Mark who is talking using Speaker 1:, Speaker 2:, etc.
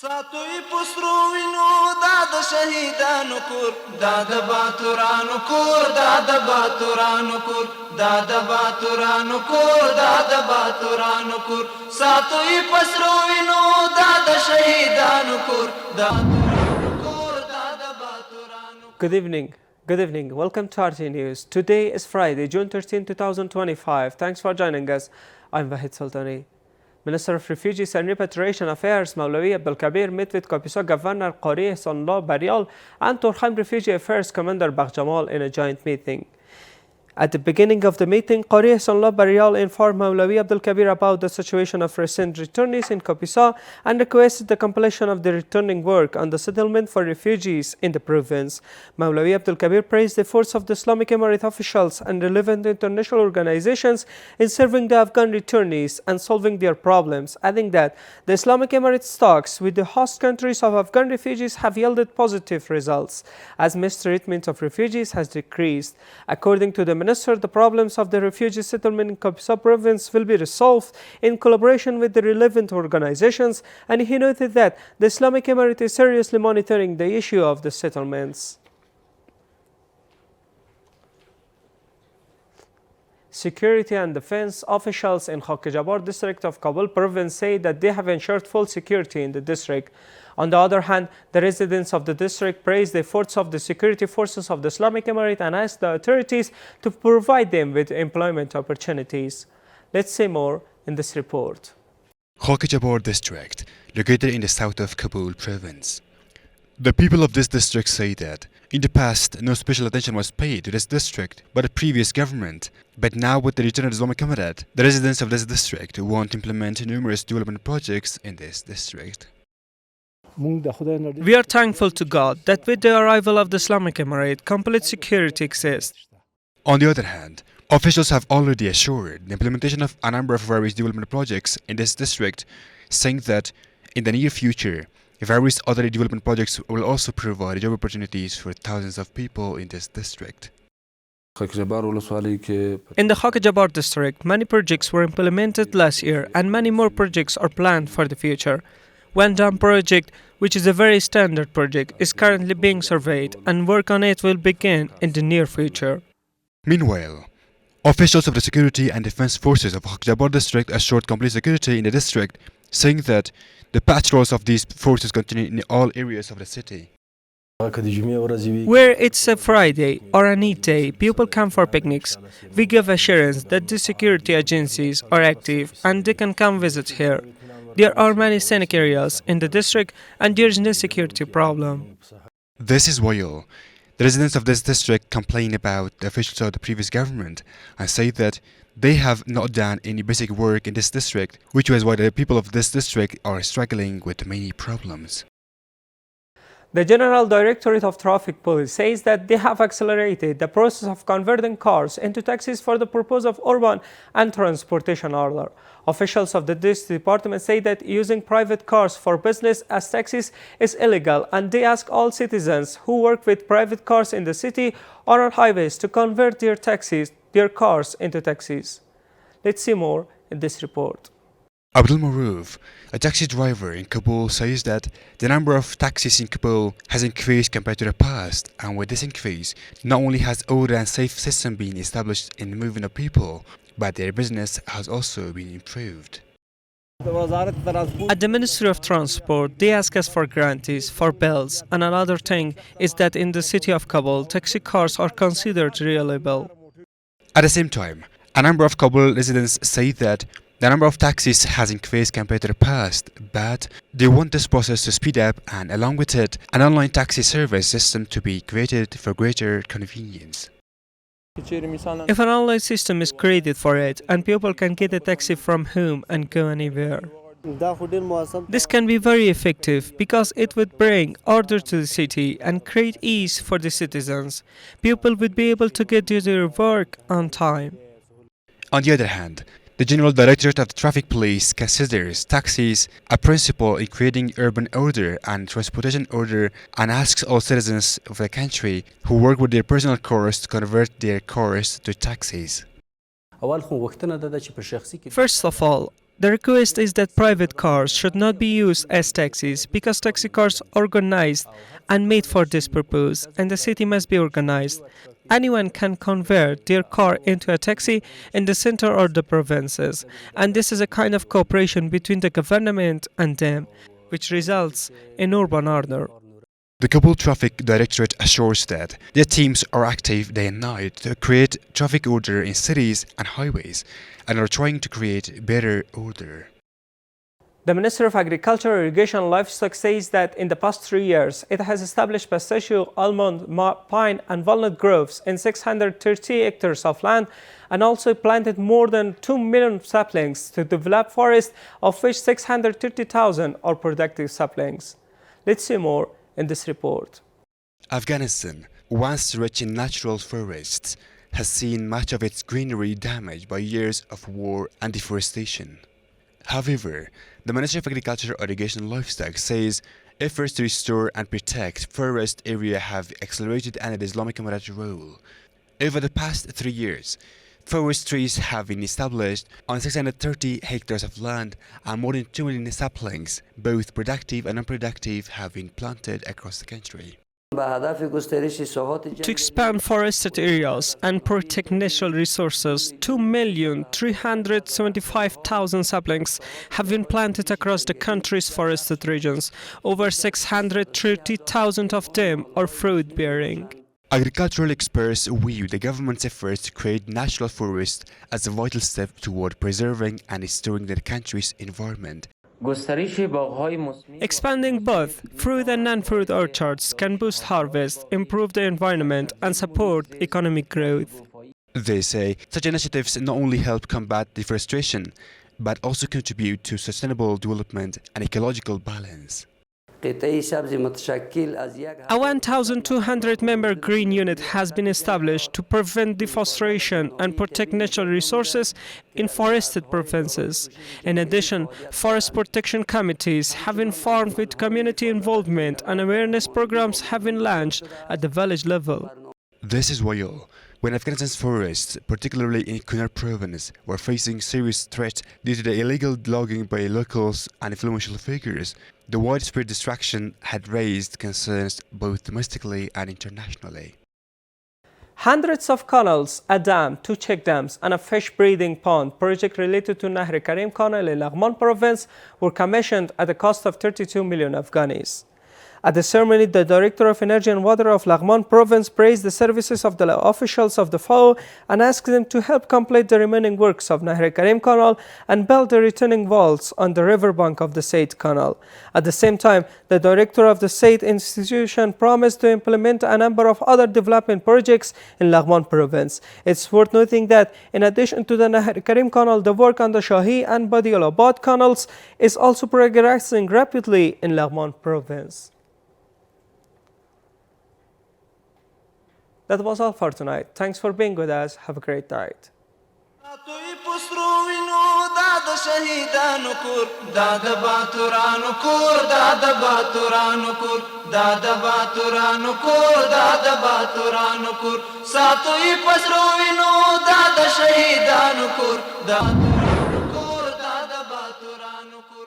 Speaker 1: ساتوی پسرو وینو دا د شهیدانو کور دا د باتورانو کور دا د باتورانو کور دا د باتورانو کور دا د باتورانو کور ساتوی پسرو وینو دا د شهیدانو کور دا
Speaker 2: Good evening. Good evening. Welcome to RTA News. Today is Friday, June 13, 2025. Thanks for joining us. I'm Wahid Sultani. Minister of Refugees and Repatriation Affairs Maulawi Abdul Kabir met with Kapiso Governor Qori Sonlo Barial and Turkhan Refugee Affairs Commander Bagh Jamal in a joint meeting. At the beginning of the meeting, Qori Sonlo Barial informed Maulawi Abdul Kabir about the situation of recent returnees in Kapiso and requested the completion of the returning work on the settlement for refugees in the province. Maulawi Abdul Kabir praised the efforts of the Islamic Emirate officials and relevant international organizations in serving the Afghan returnees and solving their problems, adding that the Islamic Emirate's talks with the host countries of Afghan refugees have yielded positive results, as mistreatment of refugees has decreased. According to the Minister, the problems of the refugee settlement in Kapiso province will be resolved in collaboration with the relevant organizations, and he noted that the Islamic Emirate is seriously monitoring the issue of the settlements. Security and defense officials in Khakejabad district of Kabul province say that they have ensured full security in the district. On the other hand, the residents of the district praised the efforts of the security forces of the Islamic Emirate and asked the authorities to provide them with employment opportunities. Let's see more in this report.
Speaker 3: Khakejabad district, located in the south of Kabul province. The people of this district say that in the past, no special attention was paid to this district by the previous government. But now, with the return of the Islamic Emirate, the residents of this district want to implement numerous development projects in this district.
Speaker 2: We are thankful to God that with the arrival of the Islamic Emirate, complete security exists.
Speaker 3: On the other hand, officials have already assured the implementation of a number of various development projects in this district, saying that in the near future, various other development projects will also provide job opportunities for thousands of people in this district.
Speaker 2: In the Khakejabad district, many projects were implemented last year and many more projects are planned for the future. One dam project, which is a very standard project, is currently being surveyed and work on it will begin in the near future.
Speaker 3: Meanwhile, officials of the security and defense forces of Khakejabad district assured complete security in the district, saying that the patrols of these forces continue in all areas of the city.
Speaker 2: Where it's a Friday or a need day, people come for picnics. We give assurance that the security agencies are active and they can come visit here. There are many scenic areas in the district and there is no security problem.
Speaker 3: This is while the residents of this district complain about the officials of the previous government and say that they have not done any basic work in this district, which is why the people of this district are struggling with many problems.
Speaker 2: The General Directorate of Traffic Police says that they have accelerated the process of converting cars into taxis for the purpose of urban and transportation order. Officials of the district department say that using private cars for business as taxis is illegal, and they ask all citizens who work with private cars in the city or on highways to convert their cars into taxis. Let's see more in this report.
Speaker 3: Abdul Maroof, a taxi driver in Kabul, says that the number of taxis in Kabul has increased compared to the past, and with this increase, not only has order and safe system been established in the movement of people, but their business has also been improved.
Speaker 2: At the Ministry of Transport, they ask us for guarantees, for bills, and another thing is that in the city of Kabul, taxi cars are considered reliable.
Speaker 3: At the same time, a number of Kabul residents say that the number of taxis has increased compared to the past, but they want this process to speed up and along with it, an online taxi service system to be created for greater convenience.
Speaker 2: If an online system is created for it and people can get a taxi from home and go anywhere, this can be very effective because it would bring order to the city and create ease for the citizens. People would be able to get to their work on time.
Speaker 3: On the other hand, the General Directorate of the Traffic Police considers taxis a principle in creating urban order and transportation order and asks all citizens of the country who work with their personal cars to convert their cars to taxis.
Speaker 2: First of all, The request is that private cars should not be used as taxis because taxi cars are organized and made for this purpose, and the city must be organized. Anyone can convert their car into a taxi in the center or the provinces, and this is a kind of cooperation between the government and them, which results in urban order.
Speaker 3: The Kabul Traffic Directorate assures that their teams are active day and night to create traffic order in cities and highways and are trying to create better order.
Speaker 2: The Minister of Agriculture, Irrigation and Livestock says that in the past 3 years, it has established pistachio, almond, pine and walnut groves in 630 hectares of land and also planted more than 2 million saplings to develop forests, of which 630,000 are productive saplings. Let's see more in this report.
Speaker 3: Afghanistan, once rich in natural forests, has seen much of its greenery damaged by years of war and deforestation. However, the Ministry of Agriculture, Irrigation and Livestock says efforts to restore and protect forest area have accelerated under the Islamic Emirate rule. Over the past 3 years, forest trees have been established on 630 hectares of land and more than 2 million saplings, both productive and unproductive, have been planted across the country.
Speaker 2: To expand forested areas and protect natural resources, 2,375,000 saplings have been planted across the country's forested regions. Over 630,000 of them are fruit-bearing.
Speaker 3: Agricultural experts view the government's efforts to create national forests as a vital step toward preserving and restoring the country's environment.
Speaker 2: Expanding both fruit and non-fruit orchards can boost harvest, improve the environment and support economic growth.
Speaker 3: They say such initiatives not only help combat deforestation, but also contribute to sustainable development and ecological balance.
Speaker 2: A 1,200-member green unit has been established to prevent deforestation and protect natural resources in forested provinces. In addition, forest protection committees have been formed with community involvement and awareness programs have been launched at the village level.
Speaker 3: This is why when Afghanistan's forests, particularly in Kunar province, were facing serious threats due to the illegal logging by locals and influential figures, the widespread destruction had raised concerns both domestically and internationally.
Speaker 2: Hundreds of canals, a dam, 2 check dams and a fish breeding pond project related to Nahr Karim Canal in Laghman province were commissioned at a cost of 32 million Afghanis. At the ceremony, the Director of Energy and Water of Laghman province praised the services of the officials of the FAO and asked them to help complete the remaining works of Nahr Karim Canal and build the retaining walls on the riverbank of the Said Canal. At the same time, the Director of the Said institution promised to implement a number of other development projects in Laghman province. It's worth noting that in addition to the Nahr Karim Canal, the work on the Shahi and Badialabad canals is also progressing rapidly in Laghman province. That was all for tonight. Thanks for being with us. Have a great night.
Speaker 1: Sato i pasro vino da shahidan kur